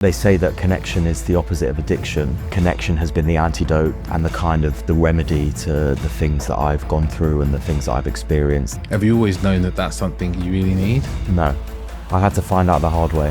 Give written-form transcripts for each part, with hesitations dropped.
They say that connection is the opposite of addiction. Connection has been the antidote and the remedy to the things that I've gone through and the things that I've experienced. Have you always known that that's something you really need? No, I had to find out the hard way.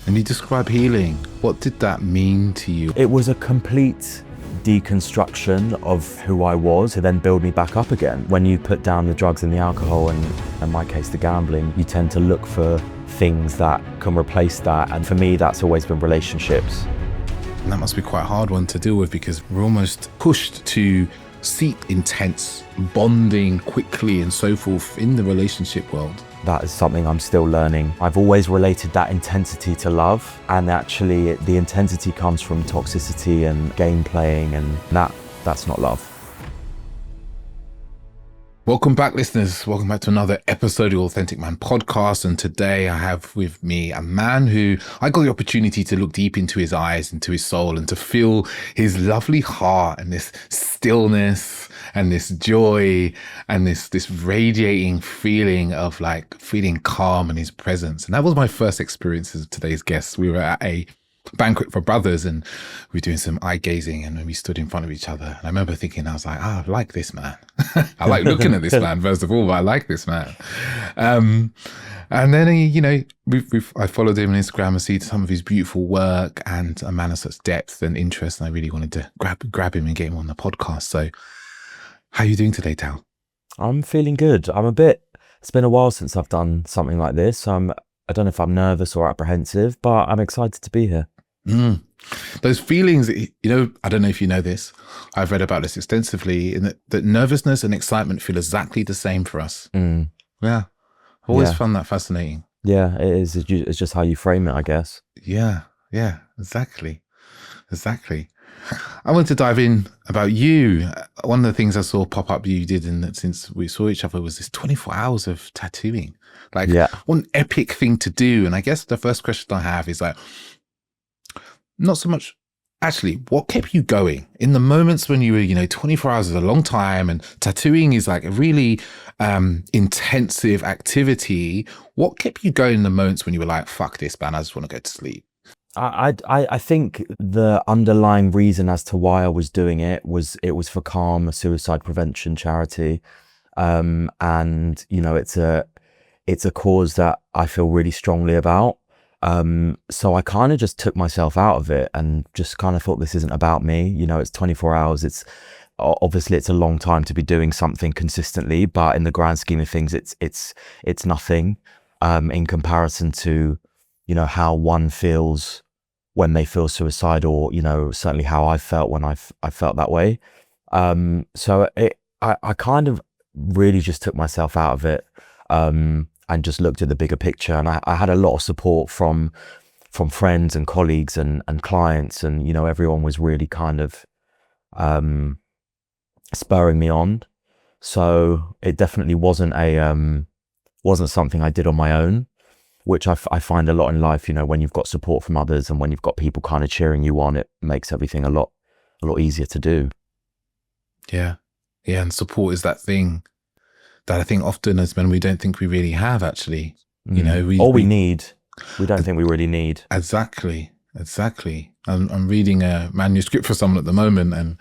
And you describe healing. What did that mean to you? It was a complete deconstruction of who I was to then build me back up again. When you put down the drugs and the alcohol and in my case the gambling, you tend to look for things that can replace that, and for me that's always been relationships. And that must be quite a hard one to deal with, because we're almost pushed to seek intense bonding quickly and so forth in the relationship world. That is something I'm still learning. I've always related that intensity to love, and actually the intensity comes from toxicity and game playing, and that's not love. Welcome back, listeners. Welcome back to another episode of Authentic Man podcast. And today I have with me a man who I got the opportunity to look deep into his eyes, into his soul, and to feel his lovely heart and this stillness and this joy and this radiating feeling of like feeling calm in his presence. And that was my first experience as today's guest. We were at a banquet for brothers and we were doing some eye gazing, and we stood in front of each other, and I remember thinking, I was like, I like this man. I like looking at this man first of all, but I like this man. And then I followed him on Instagram and see some of his beautiful work, and a man of such depth and interest, and I really wanted to grab him and get him on the podcast. So how are you doing today, Tal? I'm feeling good. It's been a while since I've done something like this. I don't know if I'm nervous or apprehensive, but I'm excited to be here. Those feelings, I don't know if you know this. I've read about this extensively, in that nervousness and excitement feel exactly the same for us. Yeah. I've always found that fascinating. Yeah, it is. It's just how you frame it, I guess. Yeah, exactly. I want to dive in about you. One of the things I saw pop up you did since we saw each other was this 24 hours of tattooing. One epic thing to do. And I guess the first question I have is like, not so much, actually, what kept you going in the moments when you were, 24 hours is a long time, and tattooing is like a really intensive activity. What kept you going in the moments when you were like, fuck this, man, I just want to go to sleep? I think the underlying reason as to why I was doing it was for Calm, a suicide prevention charity. And it's a cause that I feel really strongly about. So I kind of just took myself out of it and just kind of thought, this isn't about me. It's 24 hours. It's obviously it's a long time to be doing something consistently, but in the grand scheme of things, it's nothing, in comparison to, how one feels when they feel suicidal, certainly how I felt when I felt that way. So I kind of really just took myself out of it, and just looked at the bigger picture. And I had a lot of support from friends and colleagues and clients, and, everyone was really kind of spurring me on. So it definitely wasn't something I did on my own, which I find a lot in life. When you've got support from others and when you've got people kind of cheering you on, it makes everything a lot easier to do. Yeah. And support is that thing that I think often as men, we don't think we really have, actually. We need. We don't think we really need. Exactly. I'm reading a manuscript for someone at the moment,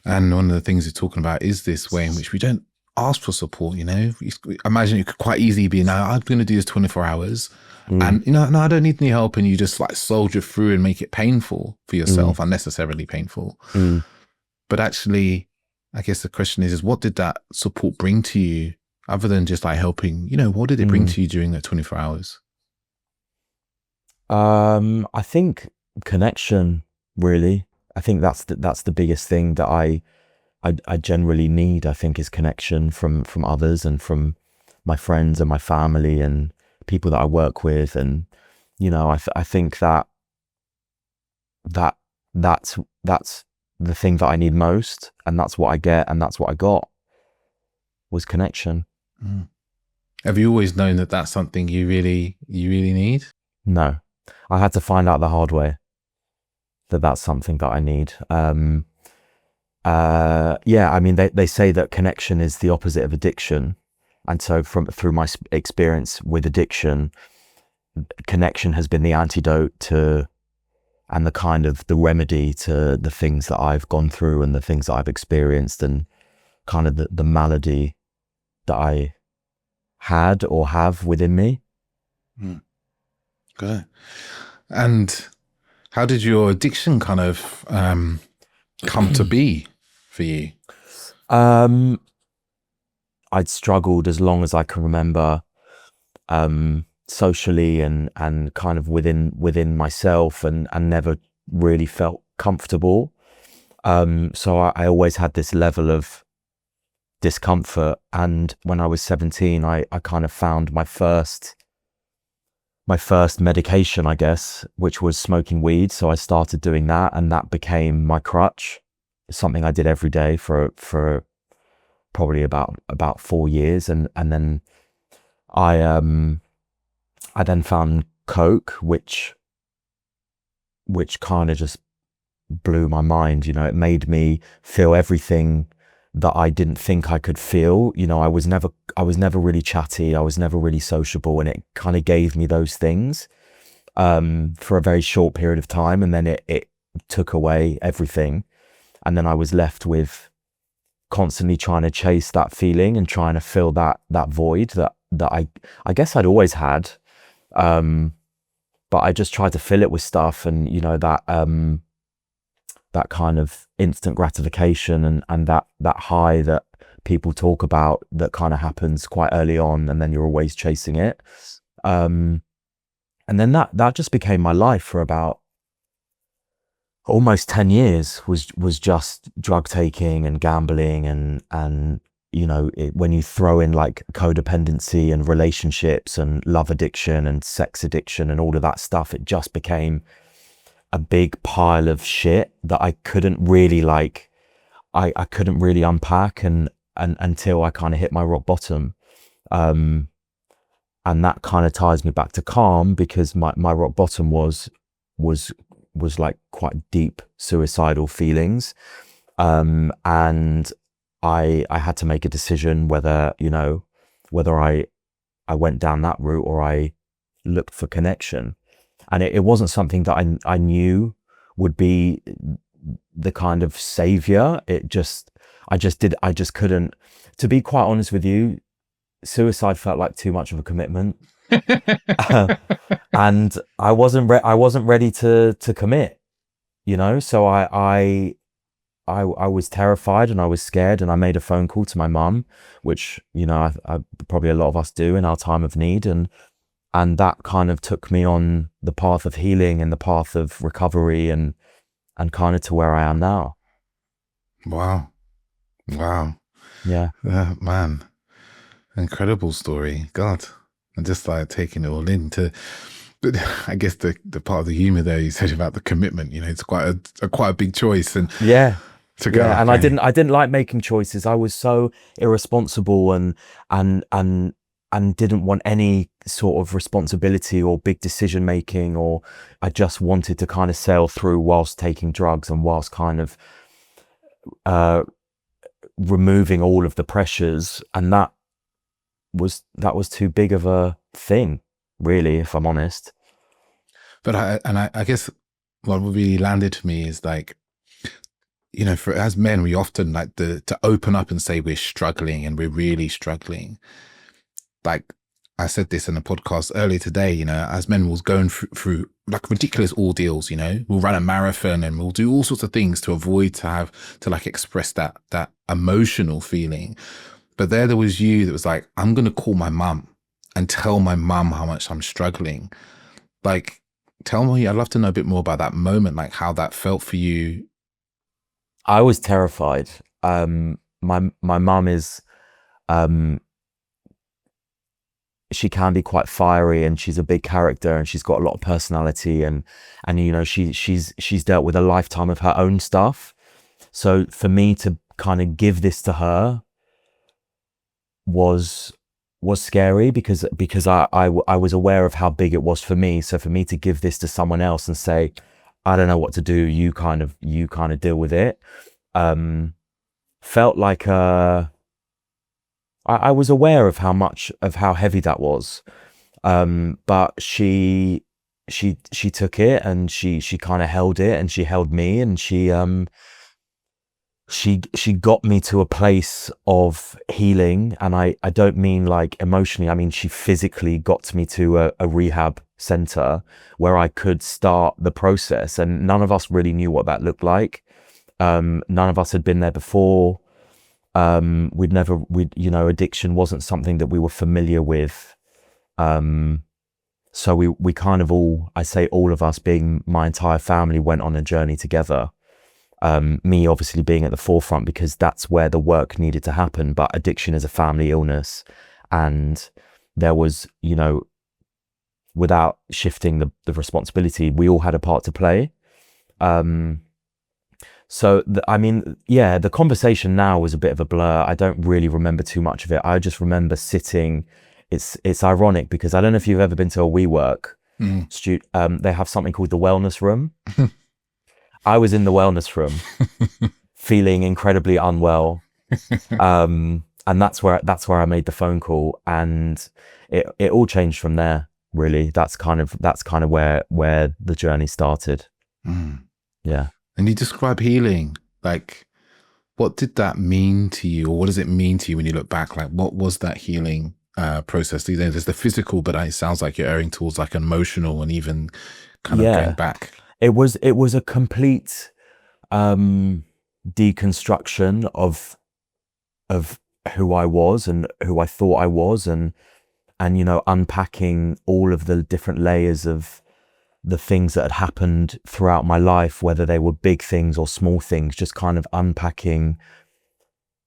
and one of the things he's talking about is this way in which we don't ask for support. Imagine it could quite easily be, now I'm going to do this 24 hours and no, I don't need any help, and you just like soldier through and make it painful for yourself, unnecessarily painful. But actually, I guess the question is what did that support bring to you, other than just like helping? What did it bring to you during that 24 hours? I think connection, really. I think that's the biggest thing that I generally need, I think, is connection from others and from my friends and my family and people that I work with. And, I think that's the thing that I need most. And that's what I get. And that's what I got, was connection. Have you always known that that's something you really need? No, I had to find out the hard way that that's something that I need. They say that connection is the opposite of addiction. And so through my experience with addiction, connection has been the antidote to, and the kind of the remedy to the things that I've gone through and the things that I've experienced, and kind of the malady that I had or have within me. Good. And how did your addiction kind of come to be for you? I'd struggled as long as I can remember, socially and kind of within myself, and never really felt comfortable. So I always had this level of discomfort. And when I was 17, I kind of found my first medication, I guess, which was smoking weed. So I started doing that, and that became my crutch. Something I did every day for probably about 4 years, and then I then found Coke, which kind of just blew my mind. You know, it made me feel everything that I didn't think I could feel. You know, I was never really chatty, I was never really sociable, and it kind of gave me those things for a very short period of time, and then it took away everything, and then I was left with constantly trying to chase that feeling and trying to fill that void that I guess I'd always had, but I just tried to fill it with stuff, and you know, that kind of instant gratification and that high that people talk about, that kind of happens quite early on, and then you're always chasing it, and then that just became my life for about almost 10 years, was just drug taking and gambling, and you know, when you throw in like codependency and relationships and love addiction and sex addiction and all of that stuff, it just became a big pile of shit that I couldn't really I couldn't really unpack, and until I kind of hit my rock bottom, and that kind of ties me back to calm, because my rock bottom was like quite deep suicidal feelings, and I had to make a decision whether I went down that route or I looked for connection. And it wasn't something that I knew would be the kind of savior. I just couldn't, to be quite honest with you, suicide felt like too much of a commitment. And I wasn't ready to commit, you know? So I was terrified and I was scared, and I made a phone call to my mum, which, you know, I probably a lot of us do in our time of need. And that kind of took me on the path of healing and the path of recovery, and kind of to where I am now. Wow. Yeah. Man, incredible story. God, and just like taking it all in but I guess the part of the humor there you said about the commitment, you know, it's quite a big choice. And yeah. to go, yeah. And I didn't like making choices. I was so irresponsible and didn't want any sort of responsibility or big decision making, or I just wanted to kind of sail through whilst taking drugs and whilst kind of removing all of the pressures, and that was too big of a thing, really, if I'm honest. But I guess what really landed for me is like, you know, for as men, we often like to open up and say we're struggling and we're really struggling. Like I said this in a podcast earlier today, you know, as men, we'll go through like ridiculous ordeals, you know, we'll run a marathon and we'll do all sorts of things to avoid to like express that emotional feeling. But there was you that was like, I'm going to call my mum and tell my mum how much I'm struggling. Like, tell me, I'd love to know a bit more about that moment, like how that felt for you. I was terrified. My mum is, she can be quite fiery, and she's a big character, and she's got a lot of personality, and you know, she's dealt with a lifetime of her own stuff. So for me to kind of give this to her was scary, because I was aware of how big it was for me. So for me to give this to someone else and say, I don't know what to do, you kind of deal with it, felt like I was aware of how heavy that was. But she took it, and she kind of held it, and she held me, and she got me to a place of healing. And I don't mean like emotionally, I mean she physically got me to a rehab center where I could start the process, and none of us really knew what that looked like. None of us had been there before. Addiction wasn't something that we were familiar with. So we kind of all, I say all of us, being my entire family, went on a journey together. Me obviously being at the forefront because that's where the work needed to happen, but addiction is a family illness, and there was, without shifting the responsibility, we all had a part to play. The conversation now was a bit of a blur. I don't really remember too much of it. I just remember sitting. It's ironic because I don't know if you've ever been to a WeWork. They have something called the wellness room. I was in the wellness room feeling incredibly unwell. And that's where I made the phone call, and it all changed from there, really. That's kind of where the journey started. Yeah. And you describe healing, like, what did that mean to you, or what does it mean to you when you look back? Like, what was that healing process? There's the physical, but it sounds like you're erring towards like emotional and even kind of going back. It was a complete deconstruction of who I was and who I thought I was, and unpacking all of the different layers of the things that had happened throughout my life, whether they were big things or small things, just kind of unpacking,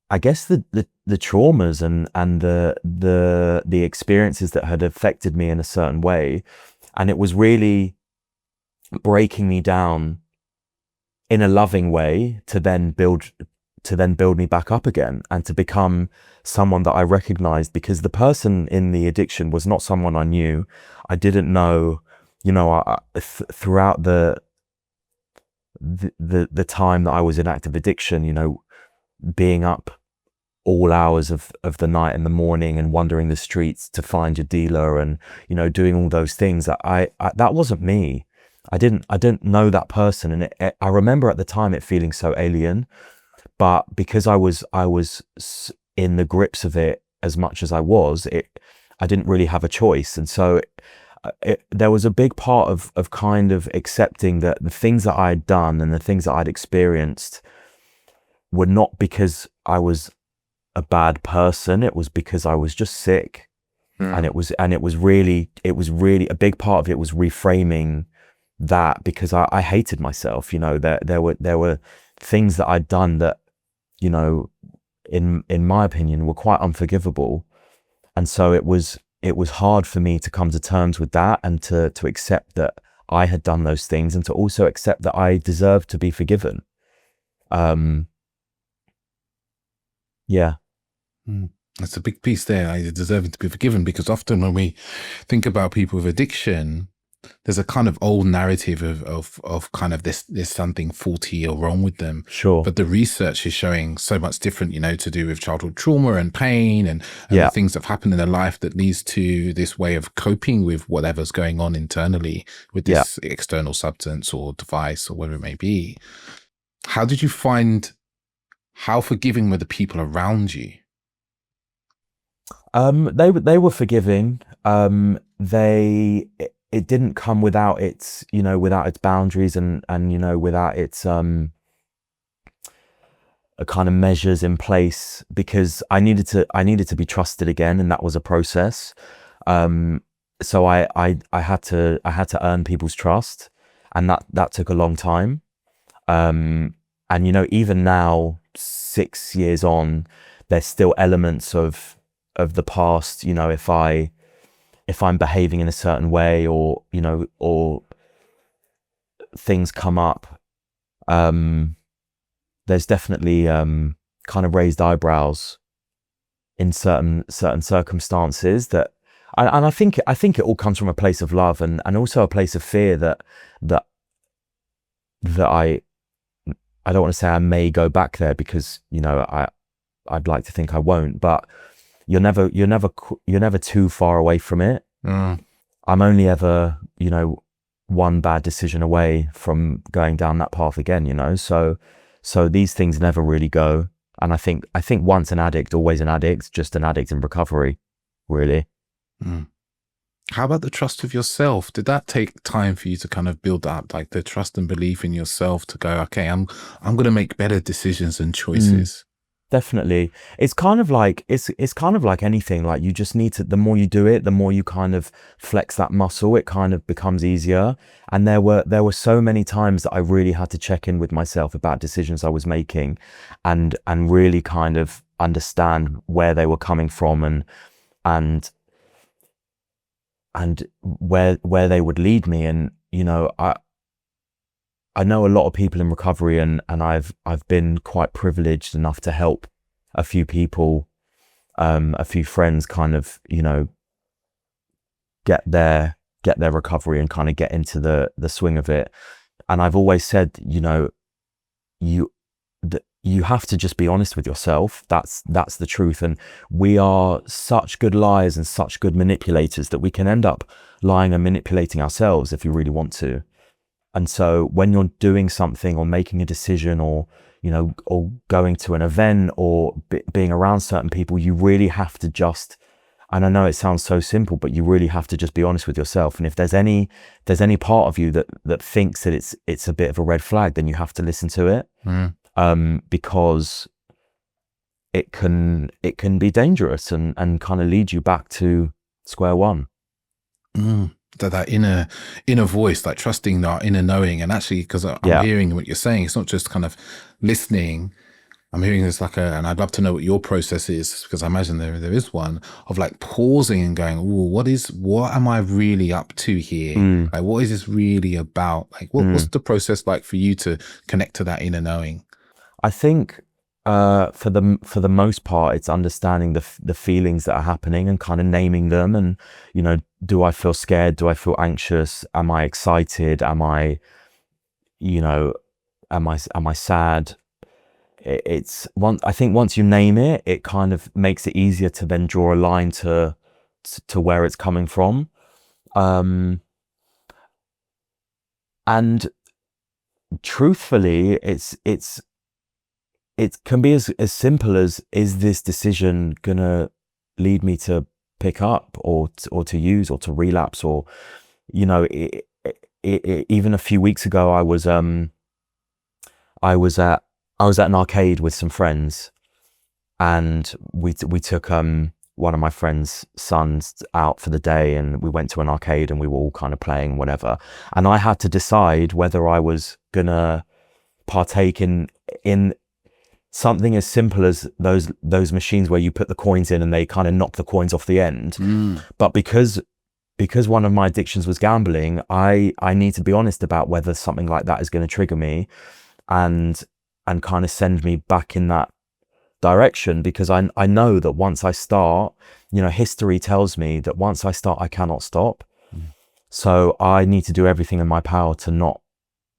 I guess, the traumas and the experiences that had affected me in a certain way. And it was really breaking me down in a loving way to then build me back up again, and to become someone that I recognized, because the person in the addiction was not someone I knew. I didn't know, throughout the time that I was in active addiction, being up all hours of the night and the morning and wandering the streets to find your dealer, and doing all those things, that that wasn't me. I didn't know that person, and I remember at the time it feeling so alien. But because I was in the grips of it as much as I didn't really have a choice. And so there was a big part of kind of accepting that the things that I had done and the things that I'd experienced were not because I was a bad person. It was because I was just sick. And it was really a big part of it was reframing that, because I hated myself. There were things that I'd done that, in my opinion, were quite unforgivable. And so it was hard for me to come to terms with that, and to accept that I had done those things, and to also accept that I deserved to be forgiven. That's a big piece there. I deserve to be forgiven, because often when we think about people with addiction, there's a kind of old narrative of kind of there's something faulty or wrong with them. Sure. But the research is showing so much different, to do with childhood trauma and pain and the things that have happened in their life that leads to this way of coping with whatever's going on internally with this external substance or device or whatever it may be. How did you find, how forgiving were the people around you? They were forgiving. It didn't come without its, without its boundaries and without its a kind of measures in place, because I needed to be trusted again, and that was a process. So I had to earn people's trust, and that took a long time. And even now, 6 years on, there's still elements of the past. If I'm behaving in a certain way, or things come up, there's definitely kind of raised eyebrows in certain circumstances that, and I think it all comes from a place of love, and also a place of fear that I don't want to say I may go back there, because I'd like to think I won't, but you're never too far away from it. I'm only ever, one bad decision away from going down that path again, so these things never really go. And I think once an addict, always an addict, just an addict in recovery, really. Mm. How about the trust of yourself? Did that take time for you to kind of build up, like the trust and belief in yourself to go, okay, I'm going to make better decisions and choices? Definitely. It's kind of like anything. Like, you just need to, the more you do it, the more you kind of flex that muscle, it kind of becomes easier. And there were so many times that I really had to check in with myself about decisions I was making, and really kind of understand where they were coming from, and where they would lead me. And I know a lot of people in recovery, and I've been quite privileged enough to help a few people, a few friends, kind of, get their recovery and kind of get into the swing of it. And I've always said, you you have to just be honest with yourself. That's the truth. And we are such good liars and such good manipulators that we can end up lying and manipulating ourselves if you really want to. And so when you're doing something or making a decision, or or going to an event, or being around certain people, you really have to just, and I know it sounds so simple, but you really have to just be honest with yourself. And if there's any part of you that thinks that it's a bit of a red flag, then you have to listen to it. Because it can be dangerous, and kind of lead you back to square one. That inner voice, like trusting that inner knowing. And actually, because I'm Yeah. hearing what you're saying, it's not just kind of listening. I'm hearing this and I'd love to know what your process is, because I imagine there is one of like pausing and going, "Oh, what am I really up to here? Like, what is this really about? Like, what's the process like for you to connect to that inner knowing?" I think for the most part, it's understanding the feelings that are happening and kind of naming them. And do I feel scared? Do I feel anxious? Am I excited? Am I sad? I think once you name it, it kind of makes it easier to then draw a line to where it's coming from. And truthfully, it can be as simple as, is this decision gonna lead me to pick up, or to use, or to relapse? Or even a few weeks ago, I was at an arcade with some friends, and we took one of my friend's sons out for the day, and we went to an arcade, and we were all kind of playing whatever. And I had to decide whether I was gonna partake in something as simple as those machines where you put the coins in and they kind of knock the coins off the end. But because one of my addictions was gambling, I need to be honest about whether something like that is going to trigger me, and kind of send me back in that direction. Because I know that once I start, history tells me that once I start, I cannot stop. So I need to do everything in my power to not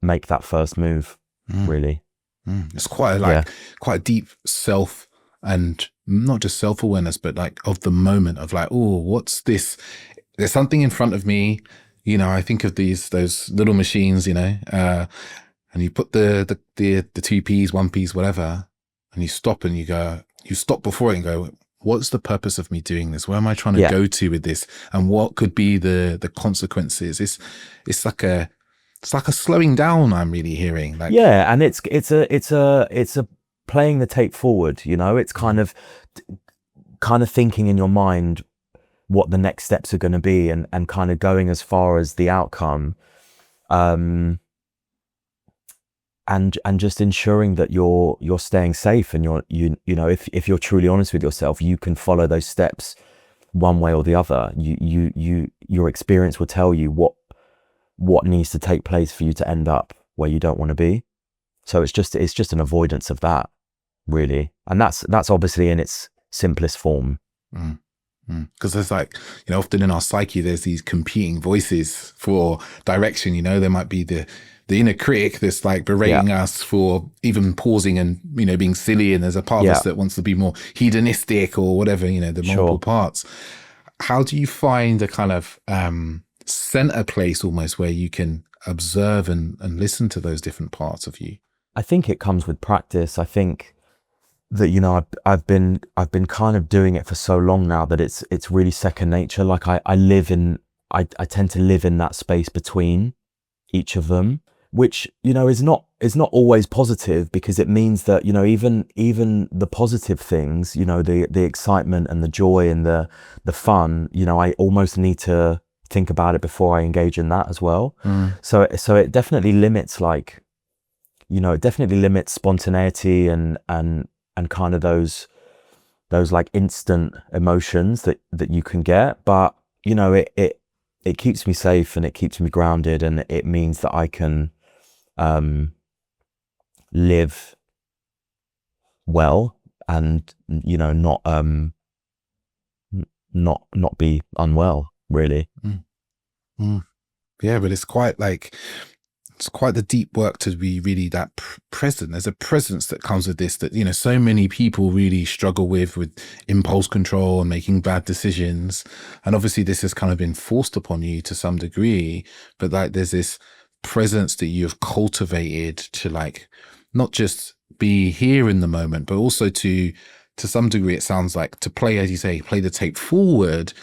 make that first move, really. It's quite a deep self, and not just self-awareness, but like of the moment of like, oh, what's this? There's something in front of me. I think of those little machines, and you put the 2 Ps, 1 piece, whatever, and you stop and you stop before it and go, what's the purpose of me doing this? Where am I trying to go to with this? And what could be the consequences? It's like a slowing down I'm really hearing. Like, and it's a playing the tape forward, it's kind of thinking in your mind what the next steps are going to be, and kind of going as far as the outcome, and just ensuring that you're staying safe, and if you're truly honest with yourself, you can follow those steps one way or the other. Your experience will tell you what needs to take place for you to end up where you don't want to be. So it's just an avoidance of that, really. And that's obviously in its simplest form. Because there's like, often in our psyche, there's these competing voices for direction. There might be the inner critic that's like berating us for even pausing and, being silly. And there's a part of us that wants to be more hedonistic or whatever, the multiple parts. How do you find a kind of, center place almost where you can observe and listen to those different parts of you. I think it comes with practice. I think that, you know, I've been kind of doing it for so long now that it's really second nature. Like I tend to live in that space between each of them, which, you know, is not always positive, because it means that, you know, even the positive things, you know, the excitement and the joy and the fun, you know, I almost need to think about it before I engage in that as well. So it definitely limits, like, you know, it definitely limits spontaneity and kind of those like instant emotions that you can get. But, you know, it keeps me safe and it keeps me grounded, and it means that I can live well and, you know, not be unwell, really. Yeah, but it's quite the deep work to be really that present. There's a presence that comes with this that, you know, so many people really struggle with impulse control and making bad decisions. And obviously this has kind of been forced upon you to some degree, but like there's this presence that you have cultivated to, like, not just be here in the moment, but also to some degree, it sounds like, to play, as you say, play the tape forward,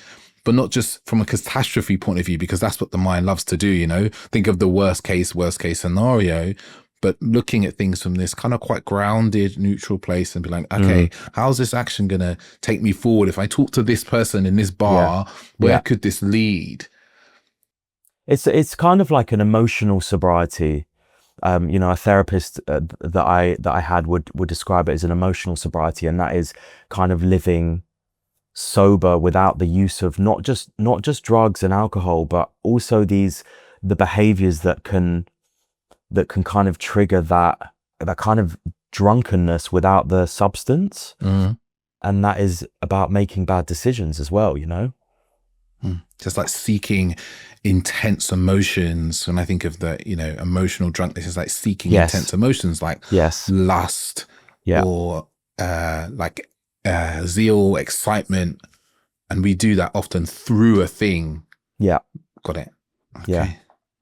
but not just from a catastrophe point of view, because that's what the mind loves to do, you know, think of the worst case scenario, but looking at things from this kind of quite grounded, neutral place and be like, okay, how's this action going to take me forward? If I talk to this person in this bar, where could this lead? It's kind of like an emotional sobriety. You know, a therapist that I had would describe it as an emotional sobriety, and that is kind of living sober without the use of not just drugs and alcohol, but also the behaviors that can kind of trigger that kind of drunkenness without the substance. And that is about making bad decisions as well, you know. Just like seeking intense emotions. When I think of the, you know, emotional drunkenness, is like seeking intense emotions, like lust, or like zeal, excitement, and we do that often through a thing. Got it. Okay.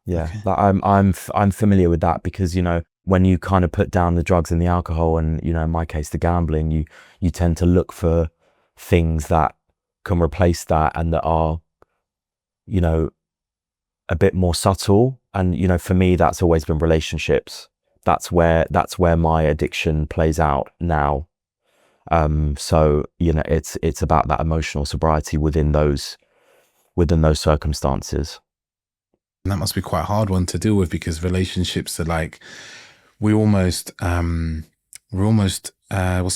Okay. But I'm familiar with that, because, you know, when you kind of put down the drugs and the alcohol, and, you know, in my case the gambling, you tend to look for things that can replace that and that are, you know, a bit more subtle. And, you know, for me, that's always been relationships. That's where my addiction plays out now. So, you know, it's about that emotional sobriety within those circumstances. And that must be quite a hard one to deal with, because relationships are like, we're almost what's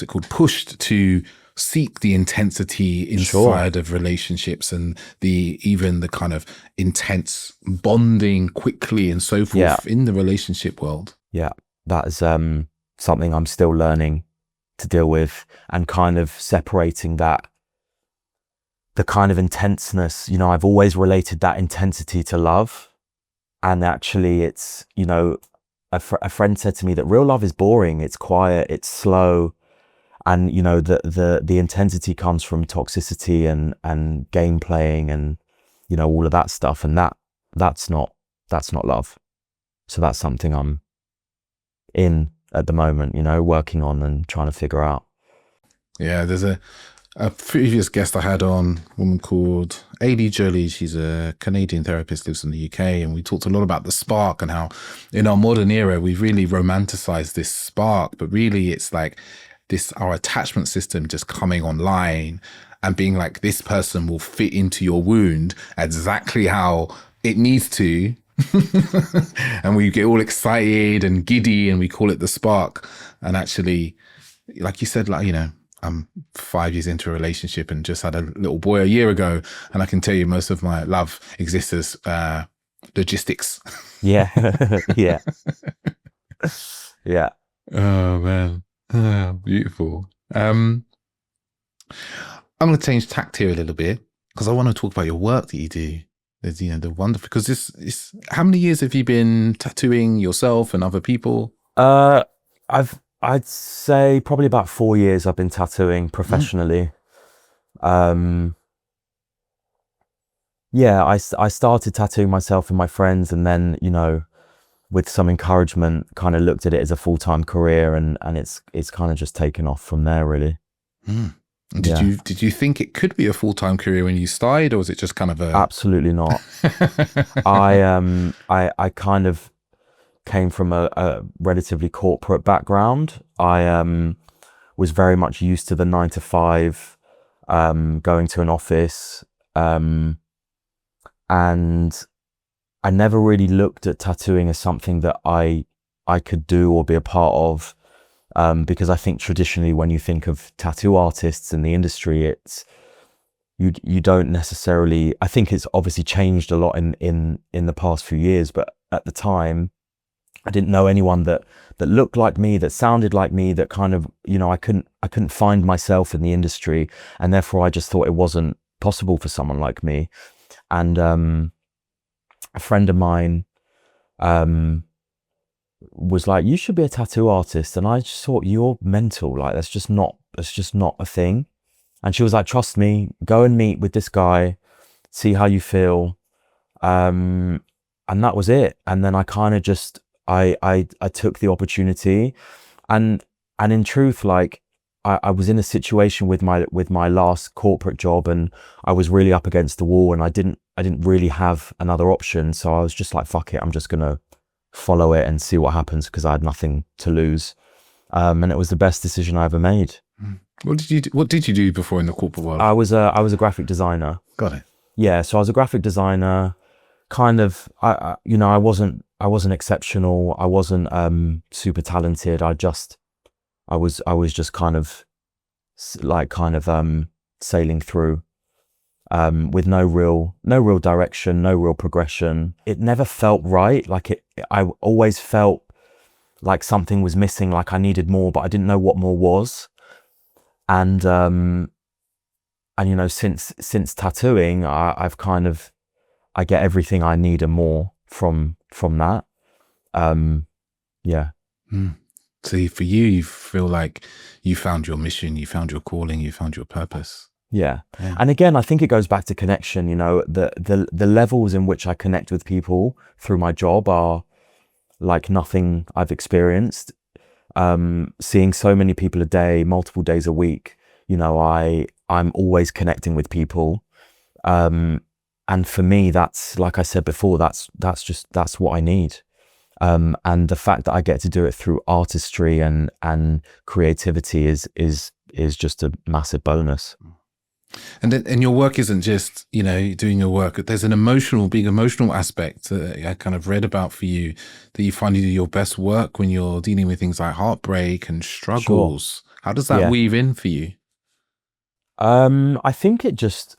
it called, pushed to seek the intensity inside of relationships, and even the kind of intense bonding quickly and so forth in the relationship world. That is something I'm still learning to deal with, and kind of separating that, the kind of intenseness. You know, I've always related that intensity to love, and actually it's, you know, a friend said to me that real love is boring, it's quiet, it's slow, and, you know, the intensity comes from toxicity and game playing and, you know, all of that stuff, and that's not love. So that's something I'm in at the moment, you know, working on and trying to figure out. Yeah, there's a previous guest I had on, a woman called A.D. Jolie. She's a Canadian therapist, lives in the UK, and we talked a lot about the spark and how in our modern era we've really romanticized this spark, but really it's like this, our attachment system just coming online and being like, this person will fit into your wound exactly how it needs to. And we get all excited and giddy and we call it the spark. And actually, like you said, like, you know, I'm 5 years into a relationship and just had a little boy a year ago, and I can tell you most of my love exists as logistics. Yeah. Oh man, beautiful. I'm going to change tact here a little bit, because I want to talk about your work that you do. There's, you know, the wonderful, because this, how many years have you been tattooing yourself and other people? I'd say probably about 4 years I've been tattooing professionally. yeah, I started tattooing myself and my friends, and then, with some encouragement, kind of looked at it as a full-time career, and it's kind of just taken off from there, really. Mm. And Yeah, did you think it could be a full-time career when you started, or was it just kind of a absolutely not. I kind of came from a relatively corporate background. I was very much used to the 9 to 5, going to an office, and I never really looked at tattooing as something that I could do or be a part of, because I think traditionally when you think of tattoo artists in the industry, it's you don't necessarily. I think it's obviously changed a lot in the past few years, but at the time, I didn't know anyone that looked like me, that sounded like me, that kind of, I couldn't find myself in the industry, and therefore I just thought it wasn't possible for someone like me. And a friend of mine was like, "You should be a tattoo artist," and I just thought, "You're mental. Like that's just not a thing." And she was like, "Trust me, go and meet with this guy, see how you feel." And that was it. And then I kind of just I took the opportunity, and in truth, like I was in a situation with my last corporate job, and I was really up against the wall, and I didn't really have another option, so I was just like, fuck it, I'm just gonna follow it and see what happens, because I had nothing to lose. And it was the best decision I ever made. What did you do before in the corporate world? I was a graphic designer. Got it. Yeah, so I was a graphic designer. Kind of, I wasn't exceptional. I wasn't super talented. I was just kind of sailing through, with no real direction, no real progression. It never felt right. I always felt like something was missing, like I needed more, but I didn't know what more was. And since tattooing, I get everything I need and more from that. Yeah. Mm. So for you, you feel like you found your mission, you found your calling, you found your purpose. Yeah. Yeah. And again, I think it goes back to connection. The levels in which I connect with people through my job are like nothing I've experienced. Seeing so many people a day, multiple days a week, I'm always connecting with people. And for me, that's, like I said before, that's what I need. And the fact that I get to do it through artistry and creativity is just a massive bonus. And your work isn't just, doing your work. There's an big emotional aspect that I kind of read about for you, that you find you do your best work when you're dealing with things like heartbreak and struggles. Sure. How does that weave in for you? I think it just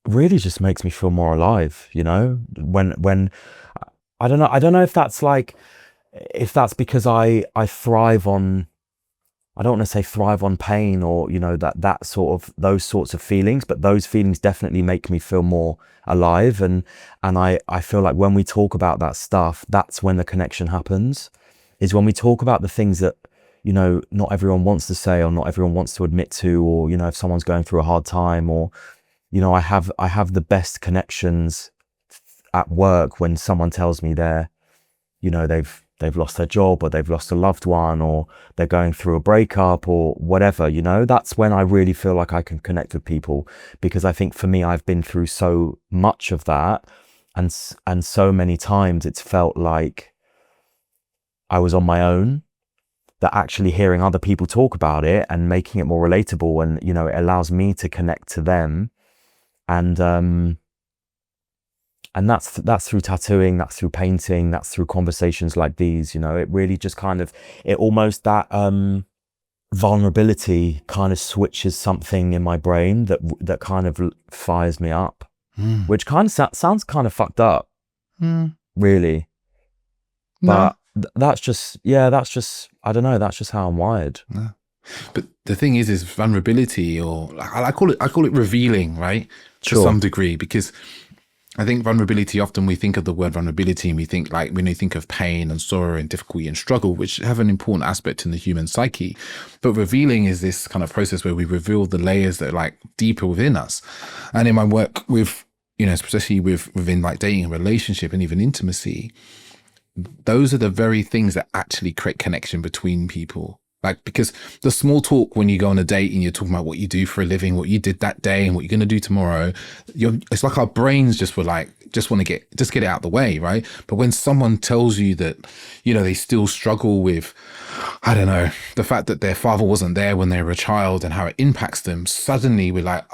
really just makes me feel more alive, when I don't know if that's because I thrive on, I don't want to say thrive on pain, or that sort of, those sorts of feelings, but those feelings definitely make me feel more alive. And I feel like when we talk about that stuff, that's when the connection happens, is when we talk about the things that not everyone wants to say, or not everyone wants to admit to, or if someone's going through a hard time, or I have the best connections at work when someone tells me they've lost their job, or they've lost a loved one, or they're going through a breakup, or whatever. That's when I really feel like I can connect with people, because I think for me, I've been through so much of that, and so many times it's felt like I was on my own, that actually hearing other people talk about it and making it more relatable, and it allows me to connect to them. And that's through tattooing, that's through painting, that's through conversations like these. It really just kind of, it almost, that vulnerability kind of switches something in my brain that kind of fires me up, which kind of sounds kind of fucked up, really. No. But that's just, I don't know, that's just how I'm wired. No. But the thing is vulnerability, or I call it revealing, right? To some degree, because I think vulnerability, often we think of the word vulnerability and we think, like, when you think of pain and sorrow and difficulty and struggle, which have an important aspect in the human psyche. But revealing is this kind of process where we reveal the layers that are like deeper within us. And in my work with especially within like dating and relationship and even intimacy, those are the very things that actually create connection between people. Like, because the small talk when you go on a date and you're talking about what you do for a living, what you did that day and what you're going to do tomorrow, it's like our brains just want to get it out the way, right? But when someone tells you that, they still struggle with, I don't know, the fact that their father wasn't there when they were a child and how it impacts them, suddenly we're like,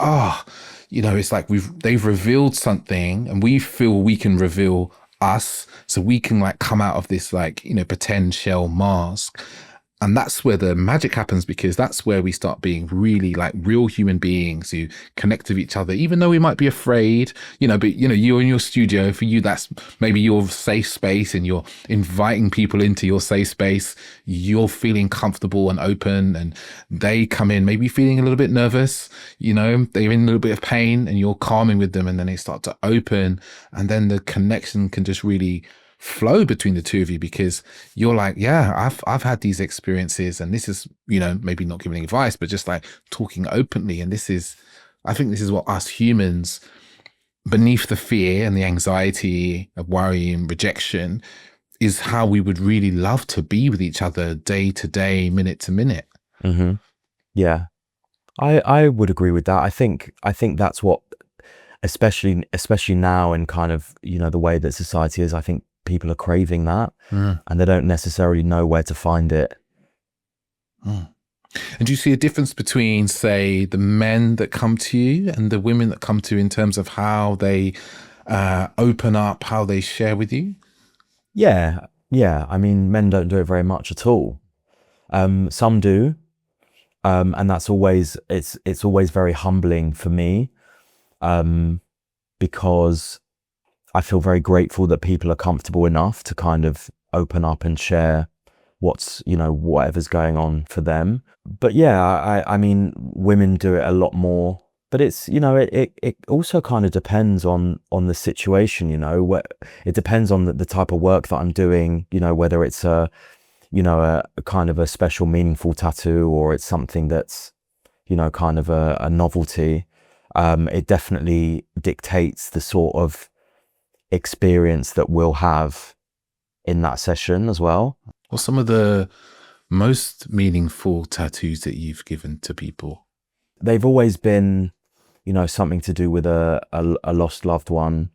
it's like they've revealed something, and we feel we can reveal us, so we can like come out of this like, pretend shell mask. And that's where the magic happens, because that's where we start being really like real human beings who connect with each other, even though we might be afraid, but you're in your studio. For you, that's maybe your safe space, and you're inviting people into your safe space. You're feeling comfortable and open, and they come in maybe feeling a little bit nervous, they're in a little bit of pain, and you're calming with them, and then they start to open, and then the connection can just really flow between the two of you, because you're like, yeah, I've had these experiences, and this is, maybe not giving advice, but just like talking openly. And I think this is what us humans, beneath the fear and the anxiety of worry and rejection, is how we would really love to be with each other day to day, minute to minute. Mm-hmm. Yeah, I would agree with that. I think that's what, especially now in kind of, the way that society is, I think people are craving that, and they don't necessarily know where to find it. And do you see a difference between, say, the men that come to you and the women that come to you in terms of how they open up, how they share with you? Yeah. I mean, men don't do it very much at all. Some do, and that's always it's always very humbling for me, because I feel very grateful that people are comfortable enough to kind of open up and share what's, whatever's going on for them. But yeah, I mean, women do it a lot more, but it's, it also kind of depends on the situation, it depends on the type of work that I'm doing, whether it's a kind of a special, meaningful tattoo, or it's something that's, kind of a novelty. It definitely dictates the sort of experience that we'll have in that session as well. What's some of the most meaningful tattoos that you've given to people? They've always been, something to do with a lost loved one.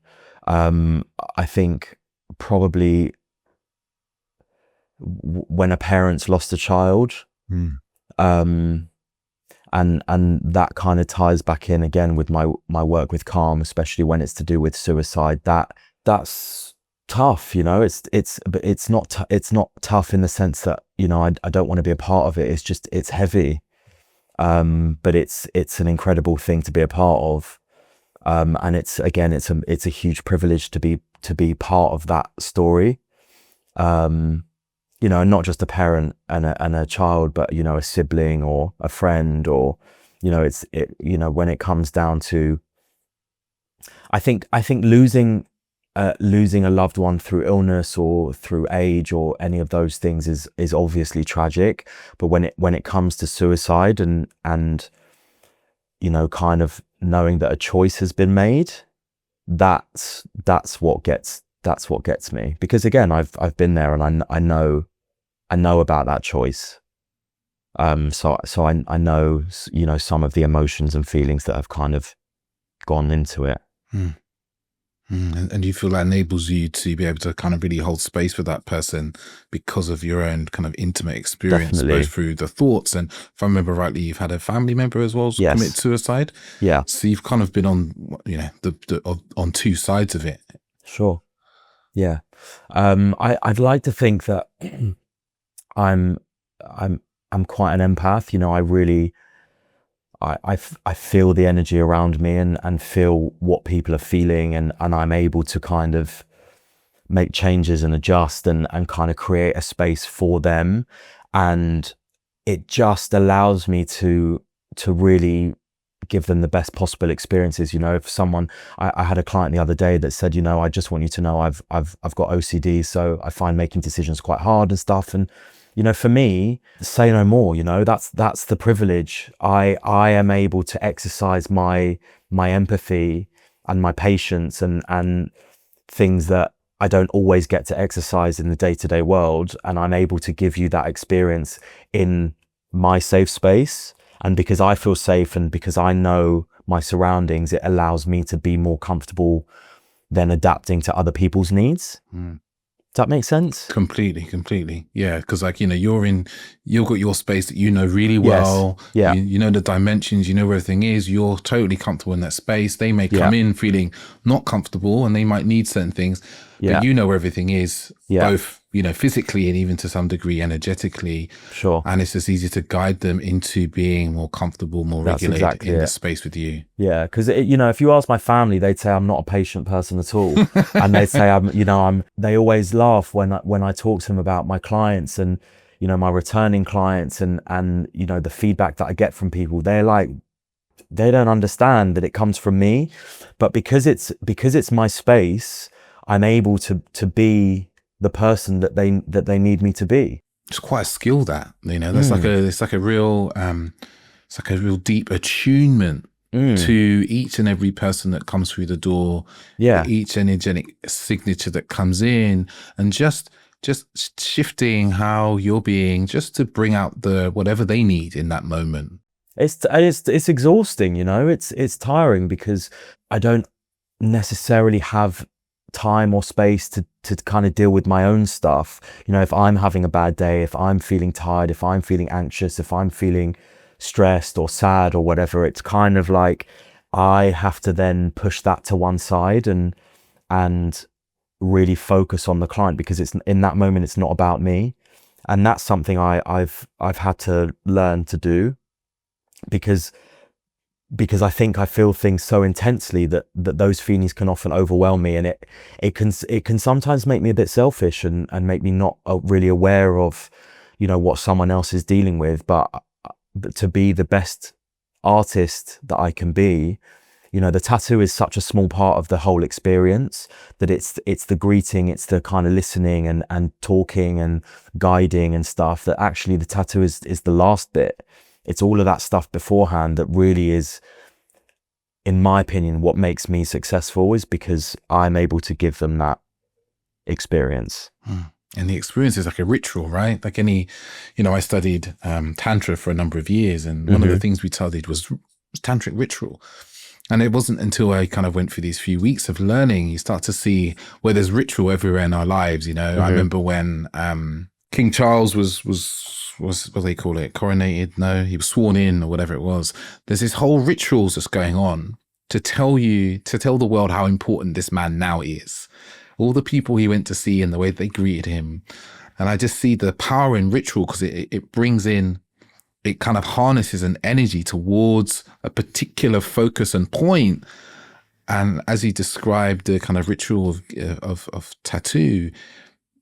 I think probably when a parent's lost a child, and that kind of ties back in again with my work with Calm, especially when it's to do with suicide. That's tough, but it's not tough in the sense that, I don't want to be a part of it. It's just, it's heavy. But it's an incredible thing to be a part of. And it's a huge privilege to be part of that story. And not just a parent and a child, but, a sibling or a friend, or, when it comes down to, I think losing a loved one through illness or through age or any of those things is obviously tragic. But when it comes to suicide and kind of knowing that a choice has been made, that's what gets me. Because again, I've been there, and I know about that choice. So I know, some of the emotions and feelings that have kind of gone into it. And do you feel that enables you to be able to kind of really hold space for that person because of your own kind of intimate experience, Definitely. both through the thoughts, and if I remember rightly, you've had a family member as well Yes. commit suicide. Yeah. So you've kind of been on, on two sides of it. Sure. Yeah. I'd like to think that I'm quite an empath. I really, I feel the energy around me and feel what people are feeling, and I'm able to kind of make changes and adjust and kind of create a space for them. And it just allows me to really give them the best possible experiences. If someone, I had a client the other day that said, I just want you to know I've got OCD, so I find making decisions quite hard and stuff. And for me, say no more. That's the privilege. I am able to exercise my empathy my patience and things that I don't always get to exercise in the day-to-day world, and I'm able to give you that experience in my safe space. And because I feel safe and because I know my surroundings, it allows me to be more comfortable than adapting to other people's needs. Does that make sense? Completely. Yeah. Cause like, you've got your space that you know really well. Yeah. You know the dimensions, you know where everything is. You're totally comfortable in that space. They may come in feeling not comfortable and they might need certain things, but you know where everything is, both, physically and even to some degree energetically. Sure. And it's just easy to guide them into being more comfortable, more regulated in the space with you. Yeah. Cause if you ask my family, they'd say I'm not a patient person at all. And they'd say they always laugh when I talk to them about my clients and, my returning clients and, the feedback that I get from people. They're like, they don't understand that it comes from me, but because it's my space, I'm able to be the person that they need me to be. It's quite a skill that, that's it's like a real deep attunement to each and every person that comes through the door. Each energetic signature that comes in, and just shifting how you're being just to bring out the whatever they need in that moment. It's exhausting, it's tiring because I don't necessarily have time or space to kind of deal with my own stuff. If I'm having a bad day, if I'm feeling tired, if I'm feeling anxious, if I'm feeling stressed or sad or whatever, it's kind of like I have to then push that to one side and really focus on the client, because it's in that moment it's not about me. And that's something I've had to learn to do, because I think I feel things so intensely that those feelings can often overwhelm me, and it can sometimes make me a bit selfish and make me not really aware of what someone else is dealing with. But to be the best artist that I can be, the tattoo is such a small part of the whole experience that it's the greeting, it's the kind of listening and talking and guiding and stuff, that actually the tattoo is the last bit. It's all of that stuff beforehand that really is, in my opinion, what makes me successful, is because I'm able to give them that experience. And the experience is like a ritual, right? Like any, I studied Tantra for a number of years, and one of the things we studied was tantric ritual. And it wasn't until I kind of went through these few weeks of learning, you start to see where there's ritual everywhere in our lives. I remember when King Charles was what do they call it? Coronated? No, he was sworn in or whatever it was. There's this whole rituals that's going on to tell the world how important this man now is. All the people he went to see and the way they greeted him. And I just see the power in ritual, because it brings in, it kind of harnesses an energy towards a particular focus and point. And as he described the kind of ritual of tattoo,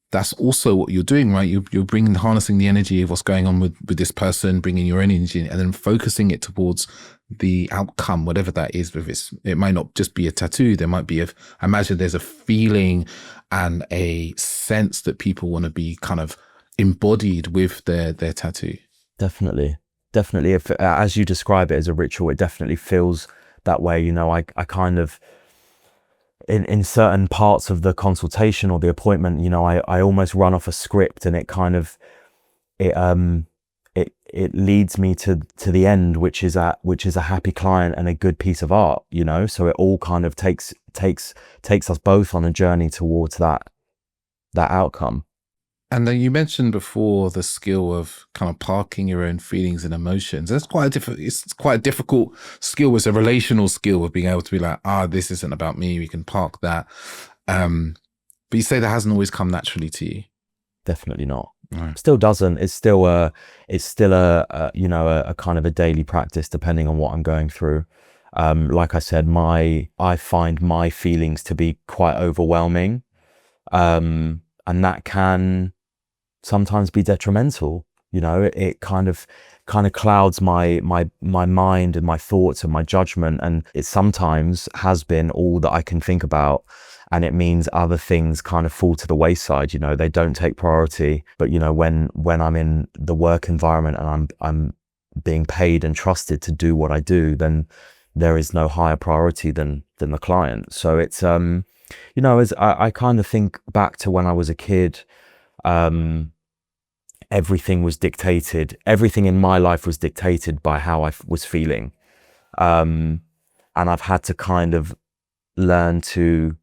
that's also what you're doing, right? You're harnessing the energy of what's going on with this person, bringing your own energy and then focusing it towards the outcome, whatever that is. It might not just be a tattoo. There might be I imagine there's a feeling and a sense that people want to be kind of embodied with their tattoo. Definitely. If, as you describe it as a ritual, it definitely feels that way. I kind of, in certain parts of the consultation or the appointment, I almost run off a script, and it kind of, it leads me to the end, which is a happy client and a good piece of art, so it all kind of takes us both on a journey towards that outcome. And then you mentioned before the skill of kind of parking your own feelings and emotions. It's quite a difficult skill. It's a relational skill of being able to be like, this isn't about me. We can park that. But you say that hasn't always come naturally to you. Definitely not. Right. Still doesn't. It's still a kind of a daily practice, depending on what I'm going through. Like I said, I find my feelings to be quite overwhelming. And that can sometimes be detrimental. It kind of clouds my mind and my thoughts and my judgment, and it sometimes has been all that I can think about, and it means other things kind of fall to the wayside. They don't take priority. But when I'm in the work environment and I'm being paid and trusted to do what I do, then there is no higher priority than the client. So it's as I kind of think back to when I was a kid, everything in my life was dictated by how I was feeling, and I've had to kind of learn to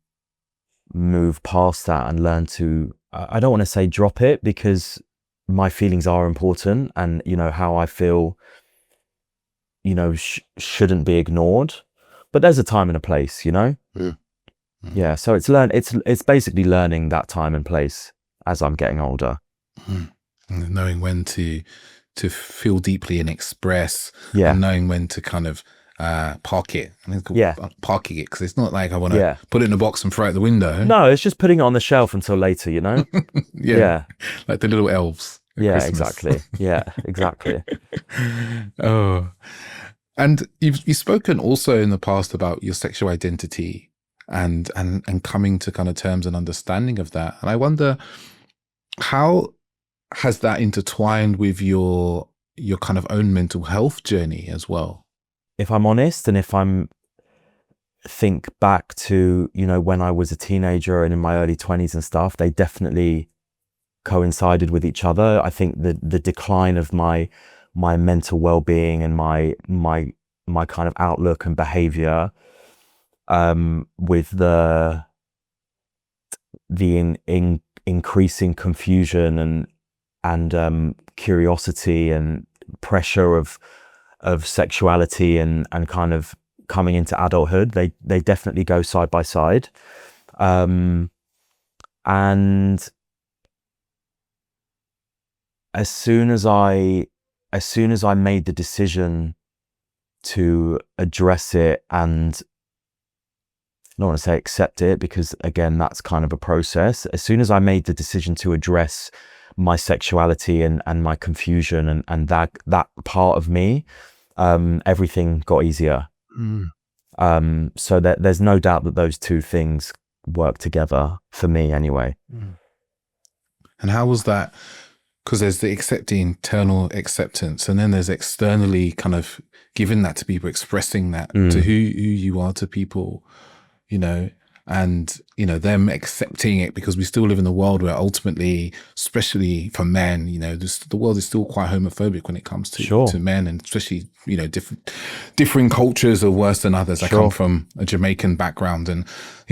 move past that and learn to, I don't want to say drop it, because my feelings are important, and how I feel shouldn't be ignored, but there's a time and a place. Yeah, so it's basically learning that time and place as I'm getting older. And knowing when to feel deeply and express, Yeah. and knowing when to kind of park it. I mean, it's called Yeah. parking it, because it's not like I want to Yeah. put it in a box and throw it out the window. No, it's just putting it on the shelf until later, Yeah. Like the little elves at Yeah, Christmas. exactly. Yeah, exactly. Oh, and you've spoken also in the past about your sexual identity and coming to kind of terms and understanding of that. And I wonder, how has that intertwined with your kind of own mental health journey as well? If I'm honest, and if I'm think back to, when I was a teenager and in my early 20s and stuff, they definitely coincided with each other. I think the decline of my mental well-being and my kind of outlook and behavior, with the increasing confusion and curiosity and pressure of sexuality and kind of coming into adulthood, they definitely go side by side. And as soon as I made the decision to address it, and I don't want to say accept it, because again, that's kind of a process. As soon as I made the decision to address my sexuality and my confusion and that part of me, everything got easier. So there's no doubt that those two things work together for me anyway. And how was that? Because there's the internal acceptance, and then there's externally kind of giving that to people, expressing that to who you are to people, and them accepting it, because we still live in a world where ultimately, especially for men, the world is still quite homophobic when it comes to men, and especially different cultures are worse than others. I come from a Jamaican background, and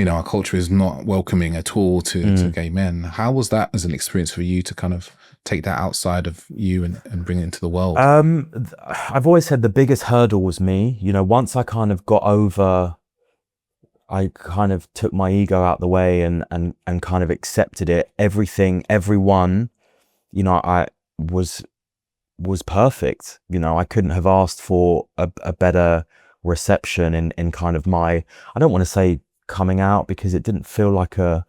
our culture is not welcoming at all to gay men. How was that as an experience for you to kind of take that outside of you and bring it into the world? I've always said the biggest hurdle was me. Once I kind of got over, I kind of took my ego out the way and kind of accepted it. Everyone, I was perfect. I couldn't have asked for a better reception in kind of my, I don't want to say coming out, because it didn't feel like a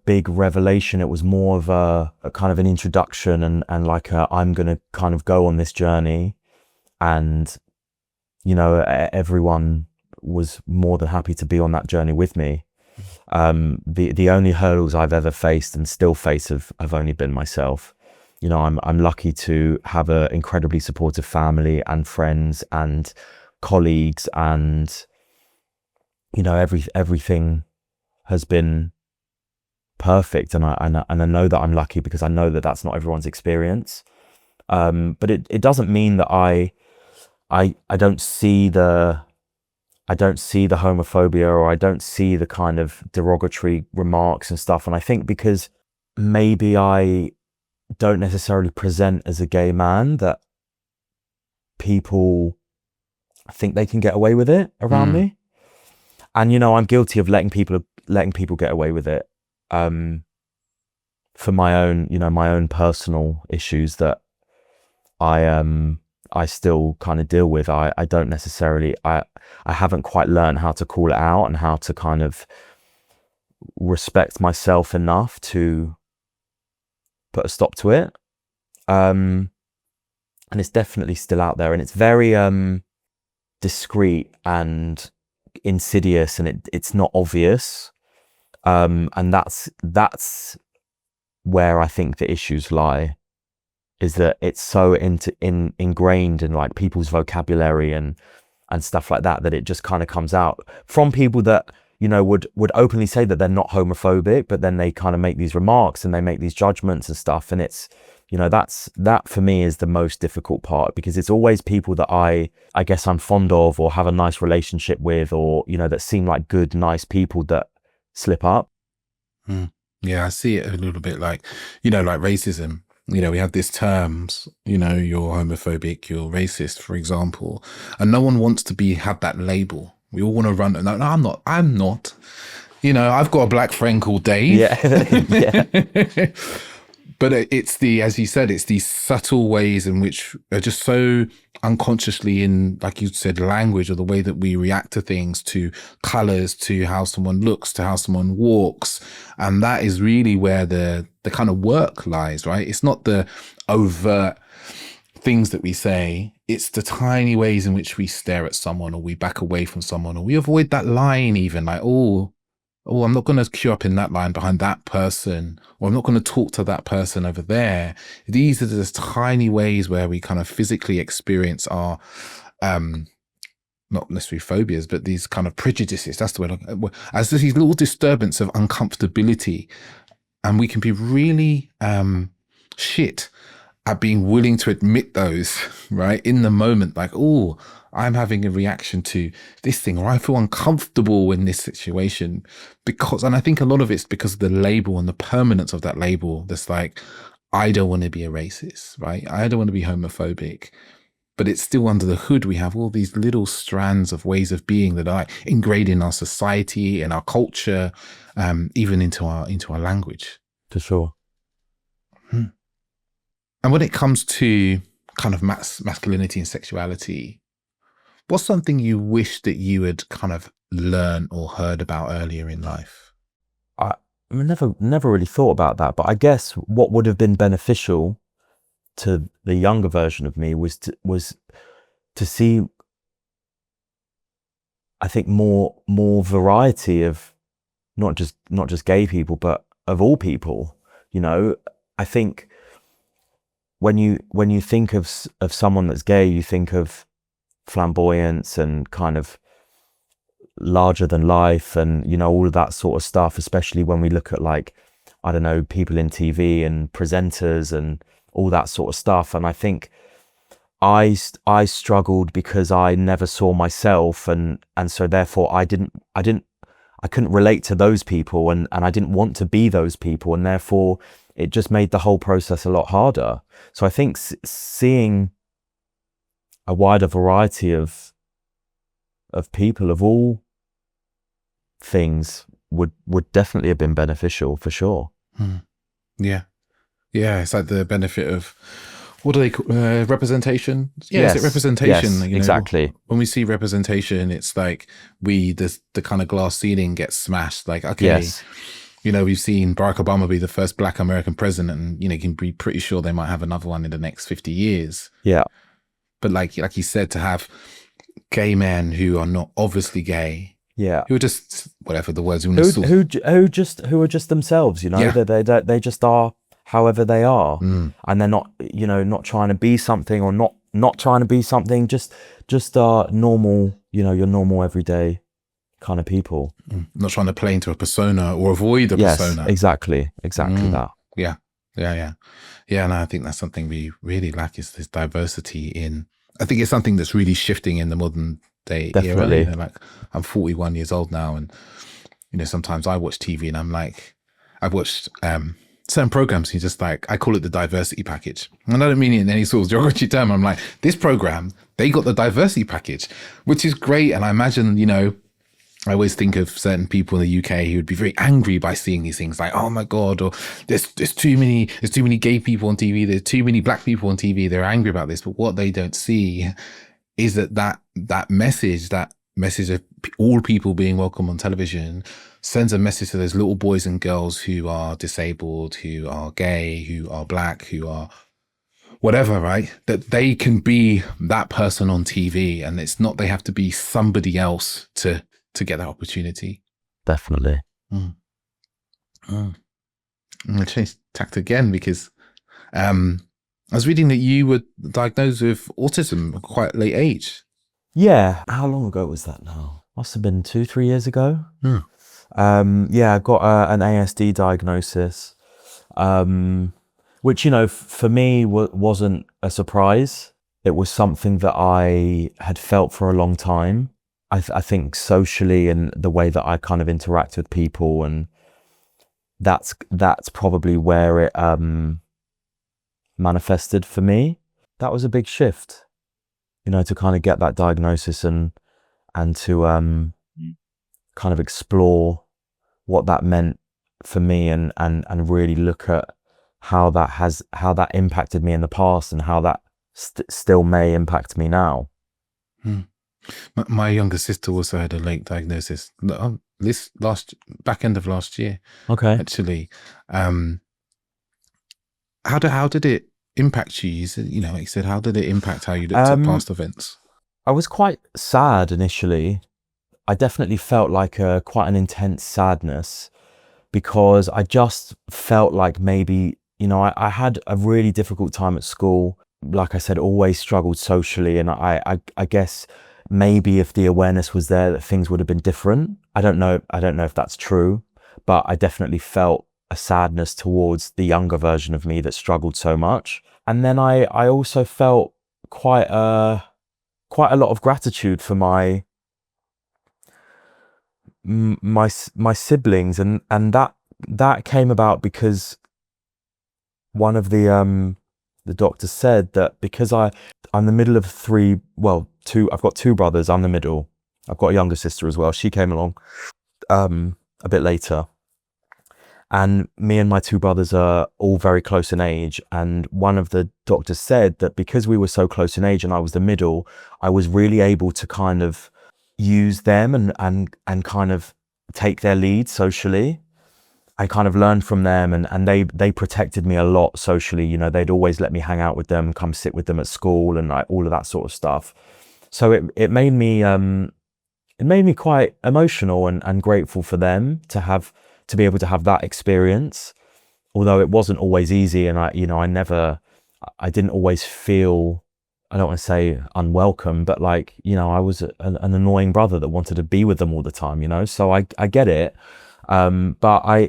big revelation. It was more of a kind of an introduction and like I'm going to kind of go on this journey, and everyone was more than happy to be on that journey with me. The only hurdles I've ever faced and still face have only been myself. I'm lucky to have an incredibly supportive family and friends and colleagues, and everything has been perfect, and I know that I'm lucky, because I know that that's not everyone's experience. But it doesn't mean that I don't see the homophobia, or I don't see the kind of derogatory remarks and stuff. And I think because maybe I don't necessarily present as a gay man, that people think they can get away with it around me. And I'm guilty of letting people get away with it, for my own personal issues that I still kind of deal with. I don't necessarily, I haven't quite learned how to call it out and how to kind of respect myself enough to put a stop to it. And it's definitely still out there, and it's very discreet and insidious, and it's not obvious. And that's where I think the issues lie. is that it's so ingrained in like people's vocabulary and stuff like that, that it just kind of comes out from people that, you know, would openly say that they're not homophobic, but then they kind of make these remarks and they make these judgments and stuff. And it's, you know, that for me is the most difficult part, because it's always people that I guess I'm fond of or have a nice relationship with, or, you know, that seem like good, nice people that slip up. Yeah, I see it a little bit like, you know, like racism. You know, we have these terms, you know, you're homophobic, you're racist, for example, and no one wants to have that label. We all want to run. No, I'm not. You know, I've got a black friend called Dave. Yeah. Yeah. But it's as you said, it's these subtle ways in which are just so unconsciously in, like you said, language, or the way that we react to things, to colors, to how someone looks, to how someone walks. And that is really where the kind of work lies, right? It's not the overt things that we say. It's the tiny ways in which we stare at someone, or we back away from someone, or we avoid that line even, like, oh, I'm not going to queue up in that line behind that person, or I'm not going to talk to that person over there. These are just tiny ways where we kind of physically experience our, not necessarily phobias, but these kind of prejudices. That's the way, as these little disturbance of uncomfortability. And we can be really shit at being willing to admit those, right? In the moment, like, oh, I'm having a reaction to this thing, or I feel uncomfortable in this situation and I think a lot of it's because of the label and the permanence of that label. That's like, I don't want to be a racist, right? I don't want to be homophobic, but it's still under the hood. We have all these little strands of ways of being that are ingrained in our society and our culture, even into our language. For sure. And when it comes to kind of masculinity and sexuality, what's something you wish that you had kind of learned or heard about earlier in life? I never really thought about that, but I guess what would have been beneficial to the younger version of me was to see, I think, more variety of not just gay people, but of all people. You know, I think when you think of someone that's gay, you think of flamboyance and kind of larger than life, and, you know, all of that sort of stuff, especially when we look at, like, I don't know, people in TV and presenters and all that sort of stuff. And I think I struggled because I never saw myself, and so therefore I couldn't relate to those people, and I didn't want to be those people, and therefore it just made the whole process a lot harder. So I think seeing a wider variety of people of all things would definitely have been beneficial, for sure. Yeah. It's like the benefit of, what do they call representation? Yeah, Yes. Is it representation? Yes, You know, exactly. when we see representation, it's like the kind of glass ceiling gets smashed. Like, okay, Yes. you know, we've seen Barack Obama be the first Black American president, and, you know, you can be pretty sure they might have another one in the next 50 years. Yeah. But like you said, to have gay men who are not obviously gay, Yeah. who are just whatever the words Who are just themselves, you know. Yeah. They just are however they are, and they're not, you know, not trying to be something, or not trying to be something, just normal, you know, your normal everyday kind of people. Not trying to play into a persona or avoid a persona. Exactly that. Yeah. And I think that's something we really lack, is this diversity in. I think it's something that's really shifting in the modern day Definitely. era. You know, like, I'm 41 years old now, and, you know, sometimes I watch TV and I'm like, I've watched certain programs, you just like, I call it the diversity package. And I don't mean it in any sort of derogatory term. I'm like, this program, they got the diversity package, which is great. And I imagine, you know, I always think of certain people in the UK who would be very angry by seeing these things, like, oh my God, or there's too many gay people on TV, there's too many Black people on TV, they're angry about this. But what they don't see is that message of all people being welcome on television sends a message to those little boys and girls who are disabled, who are gay, who are Black, who are whatever, right? That they can be that person on TV, and it's not, they have to be somebody else to get that opportunity. Definitely. I'm going to change tact again, because I was reading that you were diagnosed with autism at quite a late age. Yeah. How long ago was that now? Must have been 2, 3 years ago. Hmm. Yeah, I got an ASD diagnosis, which, for me wasn't a surprise. It was something that I had felt for a long time. I think socially and the way that I kind of interact with people, and that's probably where it manifested for me. That was a big shift, to kind of get that diagnosis and to kind of explore what that meant for me, and really look at how that impacted me in the past, and how that still may impact me now. Hmm. My younger sister also had a late diagnosis. This back end of last year, Okay. actually. How did it impact you? You said, like you said, how did it impact how you looked at Um, past events? I was quite sad initially. I definitely felt like quite an intense sadness, because I just felt like maybe, I had a really difficult time at school. Like I said, always struggled socially. And I guess maybe if the awareness was there, that things would have been different. I don't know. I don't know if that's true, but I definitely felt a sadness towards the younger version of me that struggled so much. And then I also felt quite a lot of gratitude for my siblings, and that came about because one of the doctors said that because I'm the middle of three, well, two, I've got two brothers, I'm the middle. I've got a younger sister as well. She came along a bit later. And me and my two brothers are all very close in age. And one of the doctors said that because we were so close in age and I was the middle, I was really able to kind of use them and kind of take their lead socially. I kind of learned from them, and they protected me a lot socially. They'd always let me hang out with them, come sit with them at school, and like all of that sort of stuff. So it made me quite emotional and grateful for them to be able to have that experience. Although it wasn't always easy, and I didn't always feel, I don't want to say unwelcome, but like, I was an annoying brother that wanted to be with them all the time. So I get it. But I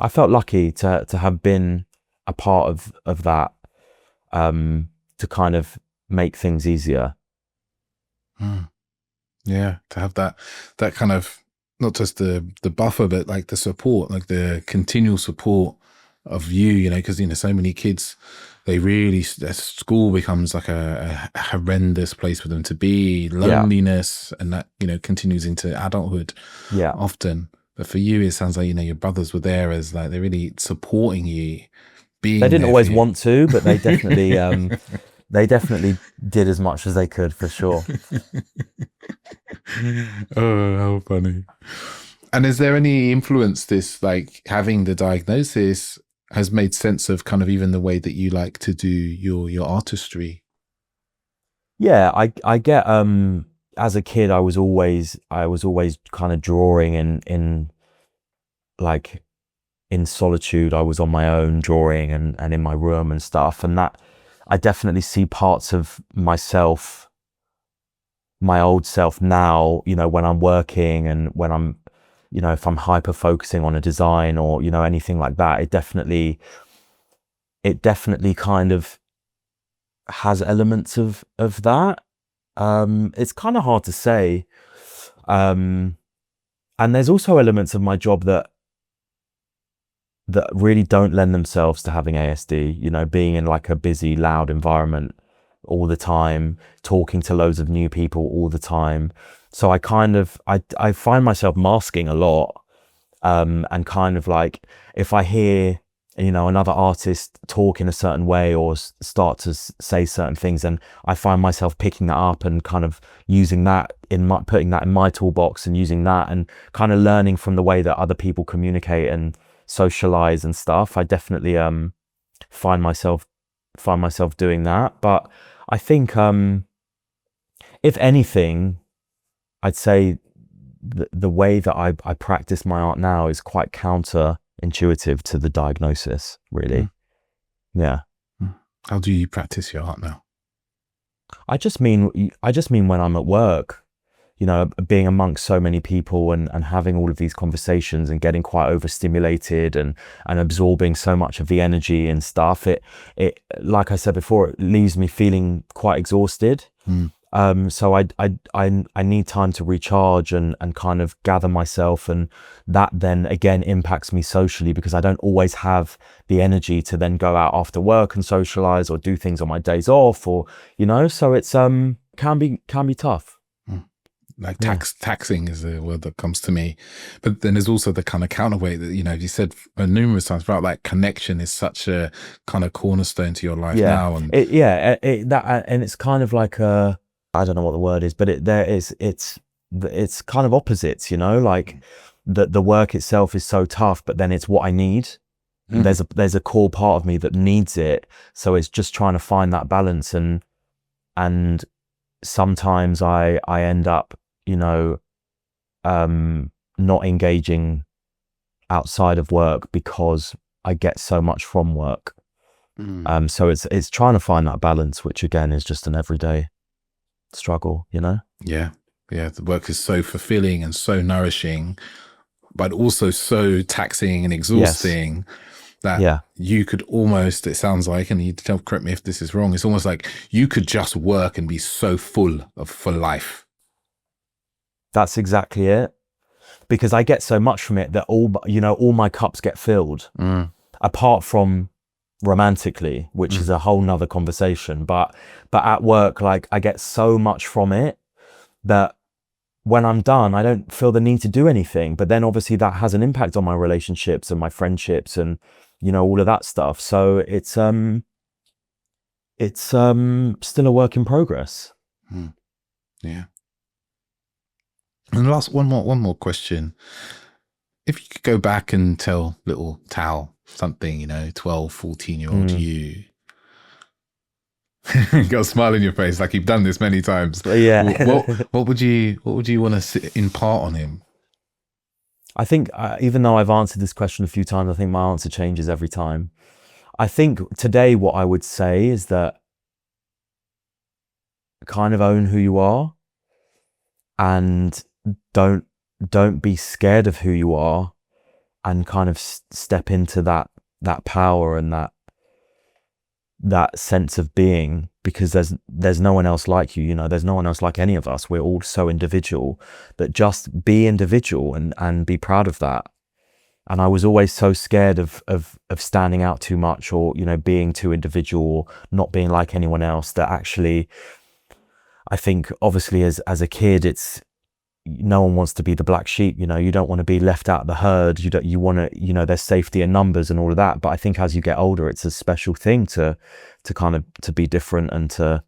felt lucky to have been a part of that, to kind of make things easier. Hmm. Yeah, to have that kind of, not just the buffer, but like the support, like the continual support of you, because so many kids, their school becomes like a horrendous place for them to be, Yeah, loneliness, and that continues into adulthood yeah. often. But for you, it sounds like your brothers were there as like they're really supporting you, They being didn't there for always you. want to, but they definitely did as much as they could, for sure. Oh, how funny. And is there any influence this, like having the diagnosis has made sense of kind of even the way that you like to do your artistry? Yeah, I get, as a kid I was always kind of drawing in like in solitude. I was on my own drawing and in my room and stuff, and that I definitely see parts of myself, my old self now, when I'm working, and when I'm, if I'm hyper focusing on a design, or anything like that. It definitely kind of has elements of that. It's kind of hard to say. Um, and there's also elements of my job that really don't lend themselves to having ASD, being in like a busy, loud environment all the time, talking to loads of new people all the time. So I find myself masking a lot, and kind of like, if I hear, another artist talk in a certain way, or start to say certain things, and I find myself picking that up and kind of using that putting that in my toolbox, and using that, and kind of learning from the way that other people communicate and socialize and stuff. I definitely find myself doing that. But I think, if anything, I'd say the way that I practice my art now is quite counterintuitive to the diagnosis, really. Mm. Yeah. How do you practice your art now? I just mean when I'm at work, being amongst so many people and having all of these conversations and getting quite overstimulated and absorbing so much of the energy and stuff, it like I said before, it leaves me feeling quite exhausted. So I need time to recharge and kind of gather myself, and that then again impacts me socially because I don't always have the energy to then go out after work and socialize or do things on my days off, or so it's can be tough. Like Yeah. taxing is a word that comes to me, but then there's also the kind of counterweight that you said numerous times about like connection is such a kind of cornerstone to your life Yeah. now, and And it's kind of like I don't know what the word is, but it's kind of opposites, like the work itself is so tough, but then it's what I need. There's a core part of me that needs it, so it's just trying to find that balance, and sometimes I end up not engaging outside of work because I get so much from work. So it's trying to find that balance, which again is just an everyday struggle, yeah, the work is so fulfilling and so nourishing, but also so taxing and exhausting that Yeah. you could almost, it sounds like, and you correct me if this is wrong, it's almost like you could just work and be so full for life. That's exactly it. Because I get so much from it that all my cups get filled, apart from romantically, which is a whole nother conversation. But at work, like I get so much from it that when I'm done, I don't feel the need to do anything. But then obviously that has an impact on my relationships and my friendships and, all of that stuff. So it's still a work in progress. Yeah. And last one more question. If you could go back and tell little Tal something, 12, 14-year-old you, got a smile on your face like you've done this many times. Yeah. What would you want to impart on him? I think even though I've answered this question a few times, I think my answer changes every time. I think today what I would say is that kind of own who you are, and don't be scared of who you are, and kind of step into that power and that sense of being, because there's no one else like you. There's no one else like any of us. We're all so individual, that just be individual and be proud of that. And I was always so scared of standing out too much, or being too individual, or not being like anyone else, that actually I think obviously as a kid, it's no one wants to be the black sheep. You don't want to be left out of the herd. You want to, there's safety in numbers and all of that. But I think as you get older, it's a special thing to kind of to be different and to,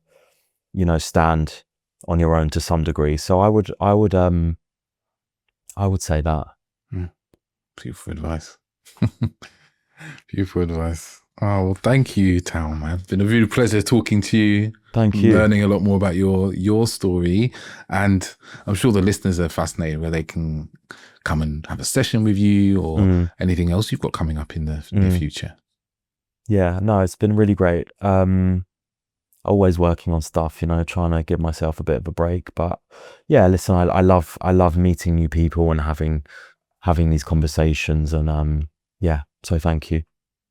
stand on your own to some degree. So I would say that. Beautiful advice. Beautiful advice. Oh, well, thank you, Tal, man. It's been a real pleasure talking to you. Thank you. Learning a lot more about your story. And I'm sure the listeners are fascinated where they can come and have a session with you, or anything else you've got coming up in the near future. Yeah, no, it's been really great. Always working on stuff, trying to give myself a bit of a break. But yeah, listen, I love meeting new people and having these conversations, and yeah, so thank you.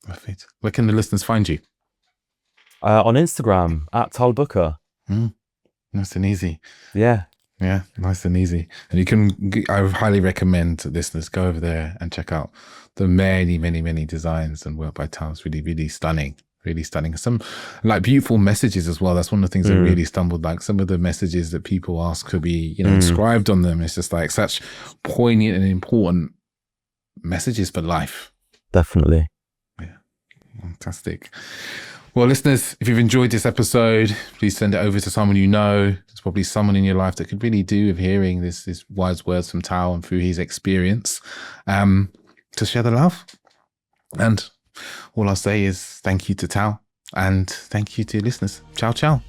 Perfect. Where can the listeners find you? On Instagram at Tal Booker. Nice and easy. Yeah, nice and easy. And I highly recommend listeners go over there and check out the many designs and work by Tal. It's really stunning. Really stunning. Some like beautiful messages as well. That's one of the things that really stumbled. Like some of the messages that people ask could be, inscribed on them. It's just like such poignant and important messages for life. Definitely. Yeah, fantastic. Well, listeners, if you've enjoyed this episode, please send it over to someone you know. There's probably someone in your life that could really do with hearing this wise words from Tal and through his experience, to share the love. And all I'll say is thank you to Tal, and thank you to listeners. Ciao, ciao.